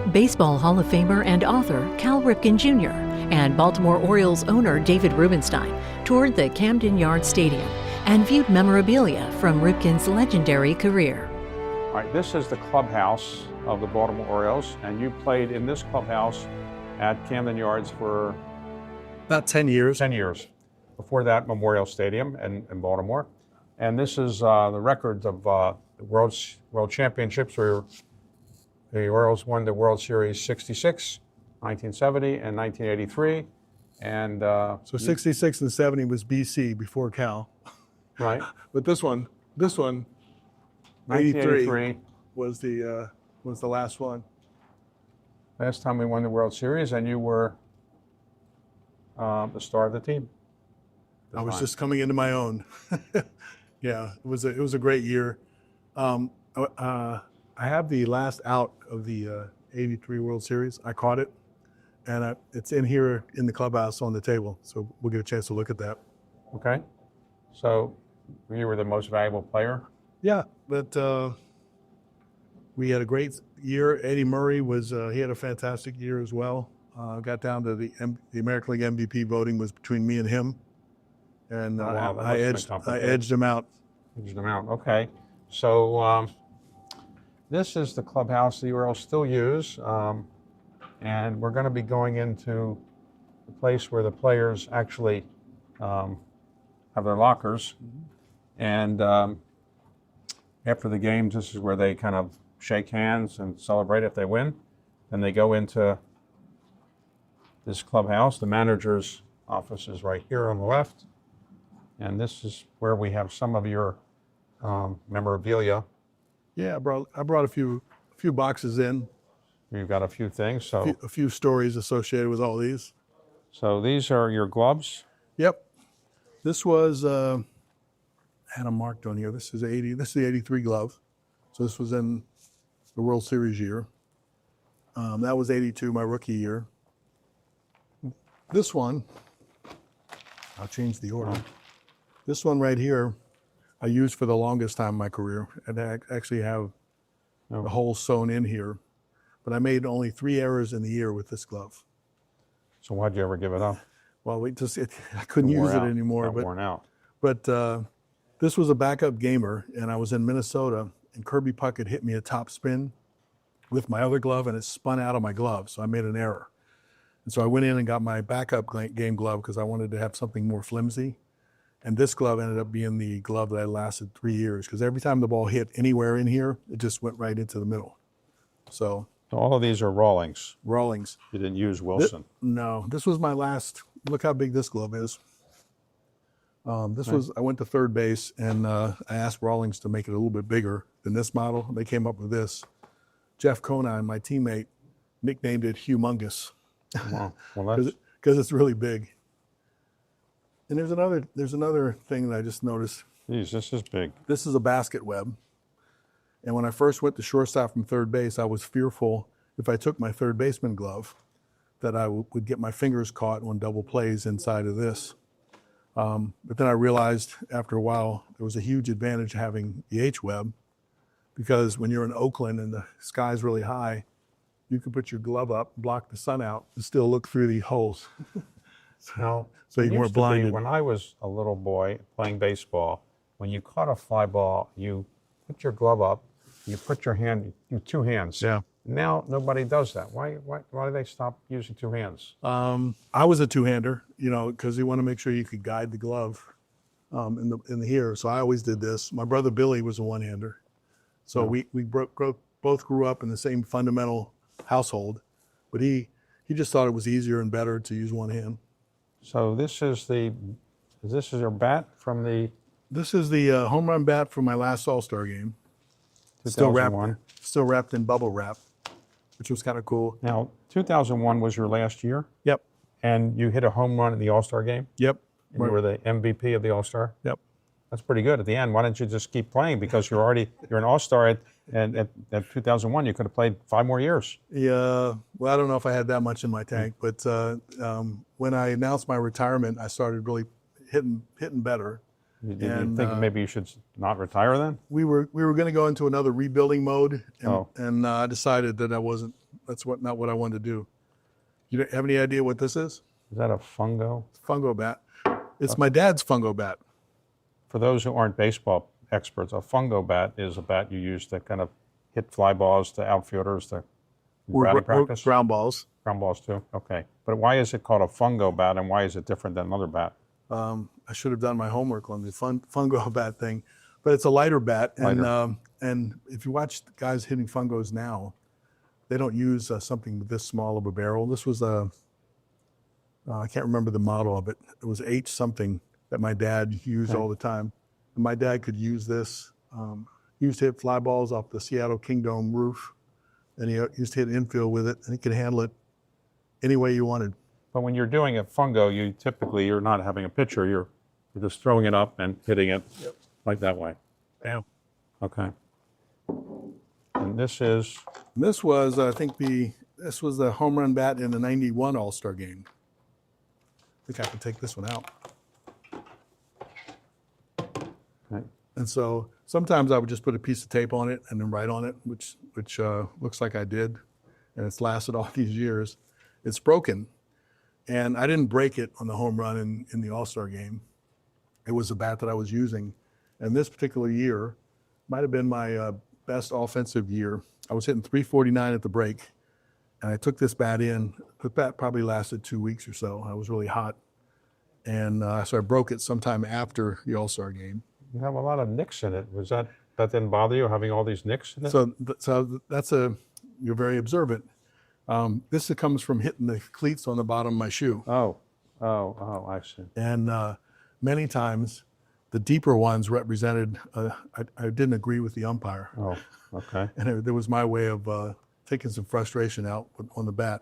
Baseball Hall of Famer and author Cal Ripken Jr. and Baltimore Orioles owner David Rubenstein toured the Camden Yards Stadium and viewed memorabilia from Ripken's legendary career. All right, this is the clubhouse of the Baltimore Orioles, and you played in this clubhouse at Camden Yards for about 10 years. 10 years. Before that, Memorial Stadium in Baltimore. And this is the records of the World Championships where the Orioles won the World Series 66, 1970, and 1983. And so 66 and 70 was BC before Cal. Right. But this one, 83 was the last one. Last time we won the World Series, and you were the star of the team. I was just coming into my own. Yeah, it was a great year. I have the last out of the 83 World Series. I caught it, and it's in here in the clubhouse on the table, so we'll get a chance to look at that. Okay. So you were the most valuable player? Yeah, but we had a great year. Eddie Murray he had a fantastic year as well. Got down to the American League MVP voting was between me and him, and I edged him out. Edged him out. Okay. So this is the clubhouse the Orioles still use, and we're going to be going into the place where the players actually have their lockers, and after the games, this is where they kind of shake hands and celebrate if they win. Then they go into this clubhouse. The manager's office is right here on the left, and this is where we have some of your memorabilia. Yeah, I brought a few boxes in. You've got a few things, so a few stories associated with all these. So these are your gloves. Yep. This was I had them marked on here. This is 80. This is the 83 glove. So this was in the World Series year. That was 82, my rookie year. This one, I'll change the order. This one right here, I used for the longest time in my career, and I actually have the hole sewn in here. But I made only 3 errors in the year with this glove. So why'd you ever give it up? Well, I couldn't use it anymore. Worn out. But this was a backup gamer, and I was in Minnesota, and Kirby Puckett hit me a top spin with my other glove, and it spun out of my glove, so I made an error. And so I went in and got my backup game glove because I wanted to have something more flimsy. And this glove ended up being the glove that I lasted 3 years because every time the ball hit anywhere in here, it just went right into the middle. So all of these are Rawlings. Rawlings. You didn't use Wilson. No, this was my last. Look how big this glove is. I went to third base, and I asked Rawlings to make it a little bit bigger than this model. They came up with this. Jeff Conine, my teammate, nicknamed it Humongous. Wow. Well, because it's really big. And there's another thing that I just noticed. Geez, this is big. This is a basket web. And when I first went to shortstop from third base, I was fearful if I took my third baseman glove that I would get my fingers caught on double plays inside of this. But then I realized after a while there was a huge advantage having the H-web because when you're in Oakland and the sky's really high, you can put your glove up, block the sun out, and still look through the holes. So you weren't blinded. When I was a little boy playing baseball, when you caught a fly ball, you put your glove up, you put your hand, two hands. Yeah. Now nobody does that. Why do they stop using two hands? I was a two-hander, because you want to make sure you could guide the glove in the here. So I always did this. My brother Billy was a one-hander. So we both grew up in the same fundamental household, but he just thought it was easier and better to use one hand. So this is your bat from the... This is the home run bat from my last All-Star game. 2001. Still wrapped in bubble wrap, which was kind of cool. Now, 2001 was your last year? Yep. And you hit a home run in the All-Star game? Yep. And you were the MVP of the All-Star? Yep. That's pretty good at the end. Why didn't you just keep playing? Because you're an All-Star and at 2001, you could have played 5 more years. Yeah, well, I don't know if I had that much in my tank, but when I announced my retirement, I started really hitting better. Did you think maybe you should not retire then? We were going to go into another rebuilding mode, and I decided that I wasn't That's not what I wanted to do. You have any idea what this is? Is that a fungo? Fungo bat. It's my dad's fungo bat. For those who aren't baseball experts, a fungo bat is a bat you use to kind of hit fly balls to outfielders to batting practice. Ground balls. Ground balls too. Okay, but why is it called a fungo bat, and why is it different than another bat? I should have done my homework on the fungo bat thing, but it's a lighter bat, and if you watch guys hitting fungos now, they don't use something this small of a barrel. This was I can't remember the model of it. It was H something that my dad used all the time. And my dad could use this. He used to hit fly balls off the Seattle Kingdome roof, and he used to hit infield with it, and he could handle it any way you wanted. But when you're doing a fungo, you're not having a pitcher. You're just throwing it up and hitting it like that way. Bam. Okay. And this was, I think this was the home run bat in the '91 All-Star game. I think I can take this one out. Okay. And so sometimes I would just put a piece of tape on it and then write on it, which looks like I did, and it's lasted all these years. It's broken, and I didn't break it on the home run in the All-Star game. It was a bat that I was using, and this particular year might have been my best offensive year. I was hitting 349 at the break, and I took this bat in. The bat probably lasted 2 weeks or so. I was really hot, and so I broke it sometime after the All-Star game. you have a lot of nicks in it. Was that didn't bother you, having all these nicks in it? So that's you're very observant. This comes from hitting the cleats on the bottom of my shoe. Oh, I see. And many times, the deeper ones represented, I didn't agree with the umpire. Oh, okay. And there was my way of taking some frustration out on the bat.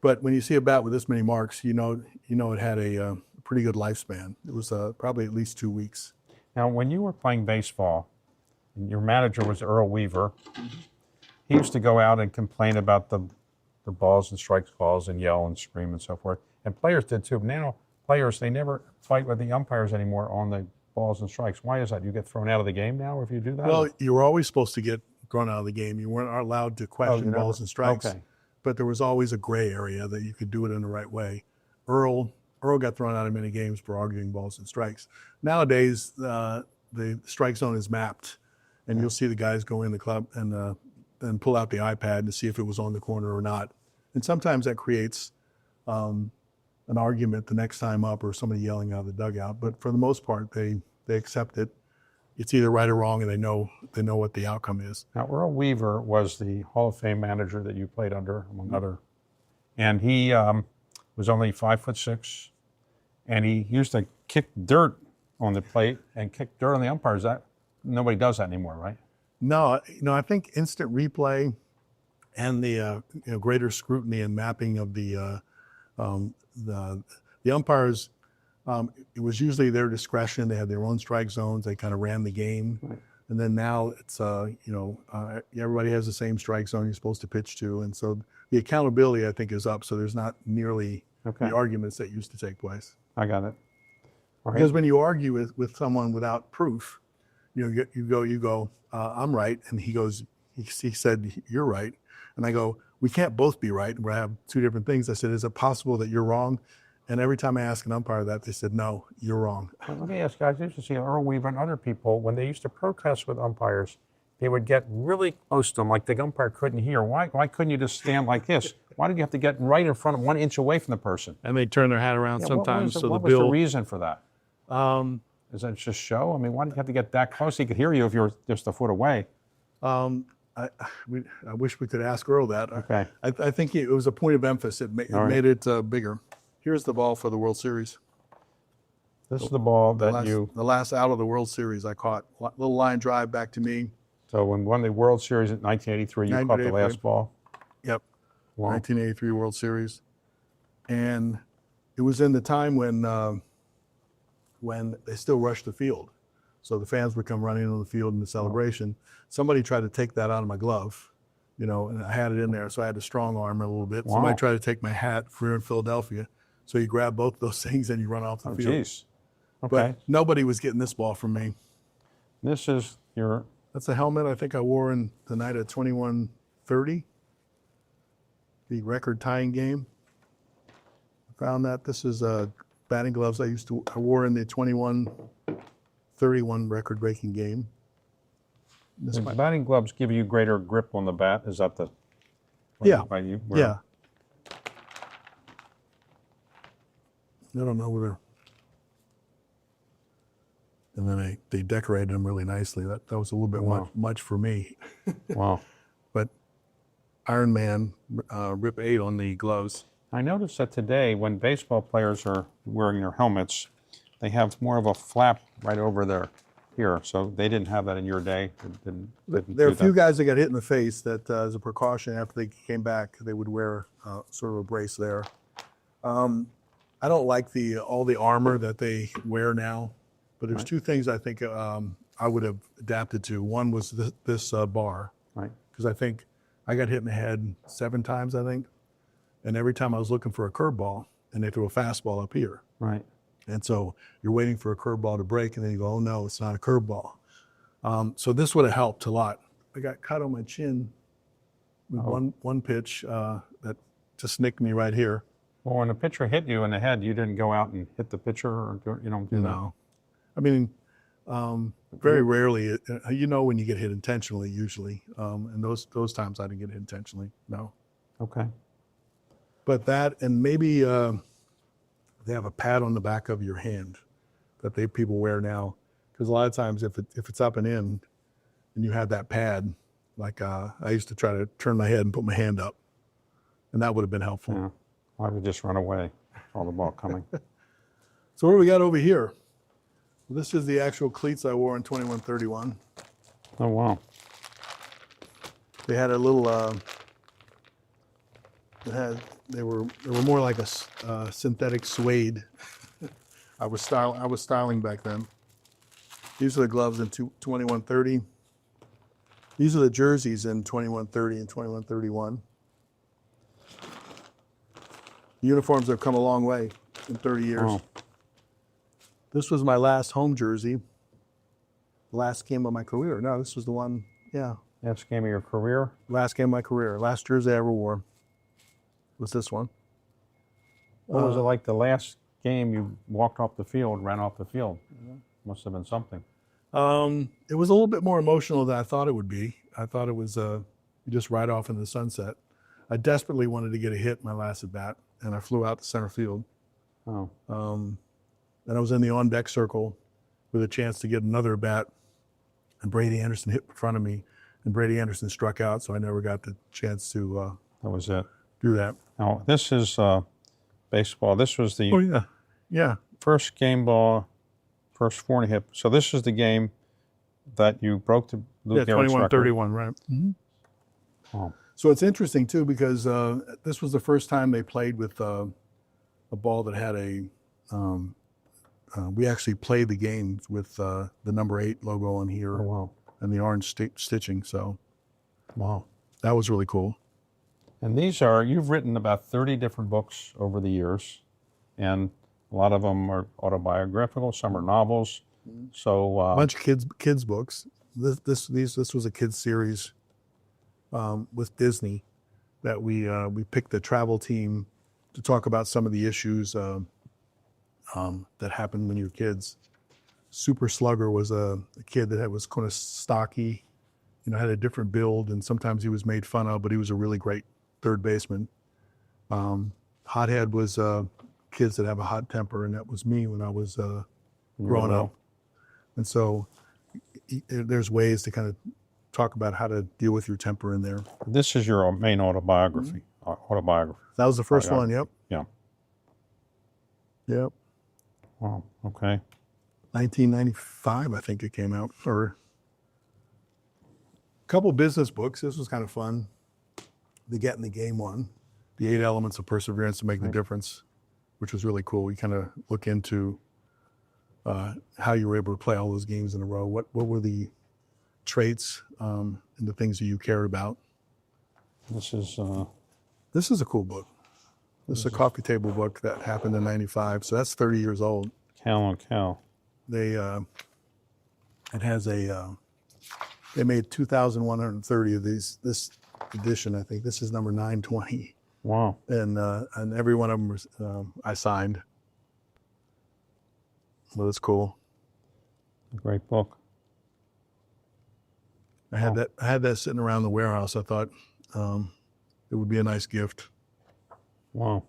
But when you see a bat with this many marks, you know it had a pretty good lifespan. It was probably at least 2 weeks. Now, when you were playing baseball, and your manager was Earl Weaver, he used to go out and complain about the balls and strikes calls and yell and scream and so forth. And players did too. But now players, they never fight with the umpires anymore on the balls and strikes. Why is that? You get thrown out of the game now if you do that? Well, you were always supposed to get thrown out of the game. You weren't allowed to question balls and strikes. Okay. But there was always a gray area that you could do it in the right way. Earl got thrown out of many games for arguing balls and strikes. Nowadays, the strike zone is mapped, and you'll see the guys go in the club and pull out the iPad to see if it was on the corner or not. And sometimes that creates an argument the next time up, or somebody yelling out of the dugout. But for the most part, they accept it. It's either right or wrong, and they know what the outcome is. Now, Earl Weaver was the Hall of Fame manager that you played under, among other, and he was only 5'6", and he used to kick dirt on the plate and kick dirt on the umpires. Nobody does that anymore, right? No, I think instant replay and the greater scrutiny and mapping of the umpires. It was usually their discretion. They had their own strike zones. They kind of ran the game. Right. And then now it's, everybody has the same strike zone you're supposed to pitch to. And so the accountability, I think, is up. So there's not nearly the arguments that used to take place. I got it. All right. Because when you argue with someone without proof, you go, I'm right. And he said, you're right. And I go, we can't both be right. We have two different things. I said, is it possible that you're wrong? And every time I ask an umpire that, they said, no, you're wrong. Well, let me ask guys, I used to see Earl Weaver and other people, when they used to protest with umpires, they would get really close to them, like the umpire couldn't hear. Why couldn't you just stand like this? Why did you have to get right in front of 1 inch away from the person? And they turn their hat around sometimes. What was the reason for that? Is that just show? I mean, why did you have to get that close? He could hear you if you were just a foot away. I wish we could ask Earl that. Okay. I think it was a point of emphasis. It made it bigger. Here's the ball for the World Series. This is the ball that the last out of the World Series I caught. Little line drive back to me. So when we won the World Series in 1983, you caught the last ball? Yep. Wow. 1983 World Series. And it was in the time when they still rushed the field. So the fans would come running on the field in the celebration. Somebody tried to take that out of my glove, and I had it in there, so I had to strong arm it a little bit. Wow. Somebody tried to take my hat for in Philadelphia. So you grab both those things and you run off the field. Jeez. Okay. But nobody was getting this ball from me. This is your... That's a helmet I think I wore in the night of 2130. the record tying game. I found that this is batting gloves I wore in the 21-31 record breaking game. The batting gloves give you greater grip on the bat. Is that the? Yeah. Why you wear Yeah. I don't know whether. And then they decorated them really nicely. That was a little bit much for me. Wow. But Iron Man Rip 8 on the gloves. I noticed that today, when baseball players are wearing their helmets, they have more of a flap right over their here. So they didn't have that in your day. There are a few guys that got hit in the face that, as a precaution, after they came back, they would wear sort of a brace there. I don't like all the armor that they wear now, but there's two things I think I would have adapted to. One was this bar, Right. Because I think I got hit in the head 7 times, I think, and every time I was looking for a curveball, and they threw a fastball up here. Right. And so you're waiting for a curveball to break, and then you go, oh no, it's not a curveball. So this would have helped a lot. I got caught on my chin with one pitch that just nicked me right here. Well, when a pitcher hit you in the head, you didn't go out and hit the pitcher, or you don't do that. No. I mean, very rarely, when you get hit intentionally, usually. And those times I didn't get hit intentionally, no. Okay. But that, and maybe they have a pad on the back of your hand that people wear now. Because a lot of times if it's up and in, and you have that pad, like I used to try to turn my head and put my hand up, and that would have been helpful. Yeah. I would just run away, saw the ball coming. So what do we got over here? Well, this is the actual cleats I wore in 21-31. Oh, wow. They had a little. They were more like a synthetic suede. I was styling back then. These are the gloves in 21-30. These are the jerseys in 21-30 and 21-31. The uniforms have come a long way in 30 years. Oh. This was my last home jersey. Last game of my career. No, this was the one. Yeah. Last game of your career? Last game of my career. Last jersey I ever wore was this one. What was it like the last game you walked off the field, ran off the field? Must have been something. It was a little bit more emotional than I thought it would be. I thought it was you just ride off in the sunset. I desperately wanted to get a hit my last at bat, and I flew out to center field. Oh. And I was in the on-deck circle with a chance to get another bat, and Brady Anderson hit in front of me, and Brady Anderson struck out, so I never got the chance to That was it. do that. Now, this is baseball. This was the first game ball, first 4 and a hit. So this is the game that you broke the Lou Gehrig's record. 21-31, right. Mm-hmm. Oh. So it's interesting, too, because this was the first time they played with a ball that had we actually played the game with the number 8 logo on here. Oh, wow. And the orange stitching, so Wow. that was really cool. And you've written about 30 different books over the years, and a lot of them are autobiographical, some are novels. So A bunch of kids books. This was a kids series with Disney that we picked the travel team to talk about some of the issues that happened when you were kids. Super Slugger was a kid that was kind of stocky, had a different build, and sometimes he was made fun of, but he was a really great third baseman. Hothead was kids that have a hot temper, and that was me when I was growing up. And so there's ways to kind of talk about how to deal with your temper in there. This is your main autobiography. Autobiography. That was the first one, yep. Yeah. Yep. Wow. Okay. 1995, I think it came out. Or a couple business books. This was kind of fun. The Get in the Game one, The 8 Elements of Perseverance to Make the Difference, which was really cool. We kind of look into how you were able to play all those games in a row. What were the traits and the things that you cared about? This is a cool book. This is a coffee table book that happened in '95, so that's 30 years old. Cal on Cal. It has they made 2,130 of these. This edition, I think this is number 920. Wow. And every one of them was, I signed. Well, that's cool. Great book. I had that sitting around the warehouse. I thought it would be a nice gift. Wow.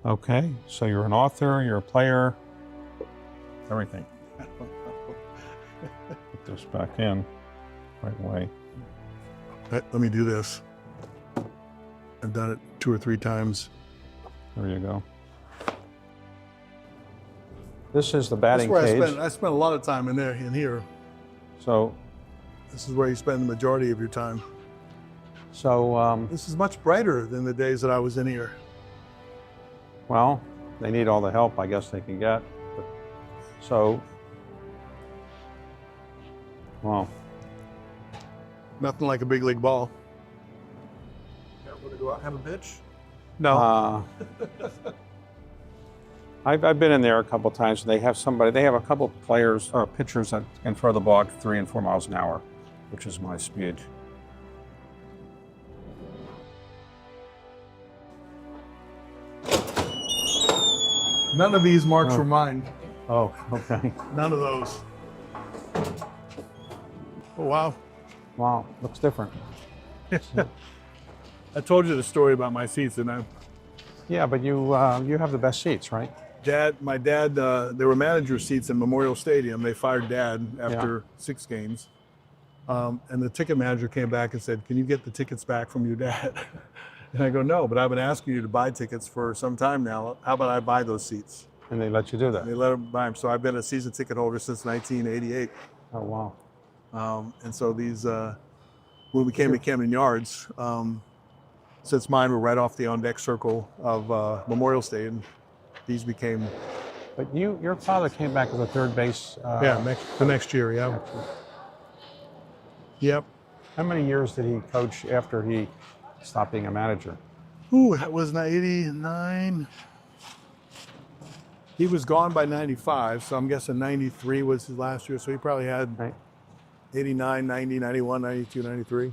Okay, so you're an author, you're a player, everything. Put this back in right away. Let me do this. I've done it 2 or 3 times. There you go. This is the batting That's where cage. I spent a lot of time in here. So, This is where you spend the majority of your time. so This is much brighter than the days that I was in here. well, they need all the help I guess they can get. So, wow. Nothing like a big league ball. Yeah, want to go out and have a pitch? No. I've been in there a couple times. They have a couple players or pitchers that can throw the ball at 3 and 4 miles an hour, which is my speed. None of these marks were mine. Oh, okay. None of those. Oh, wow. Wow, looks different. I told you the story about my seats, and Yeah, but you have the best seats, right? my dad, there were manager seats in Memorial Stadium. They fired Dad after 6 games. And the ticket manager came back and said, "Can you get the tickets back from your dad?" And I go, "No, but I've been asking you to buy tickets for some time now. How about I buy those seats?" And they let you do that. They let him buy them. So I've been a season ticket holder since 1988. Oh, wow. And so these, when we came to Camden Yards, since mine were right off the on-deck circle of Memorial Stadium, these became... But your father came back as a third base. the next year, yeah. Yep. How many years did he coach after he stopped being a manager? Ooh, that was 89. He was gone by 95, so I'm guessing 93 was his last year. So he probably had Right. 89, 90, 91, 92, 93.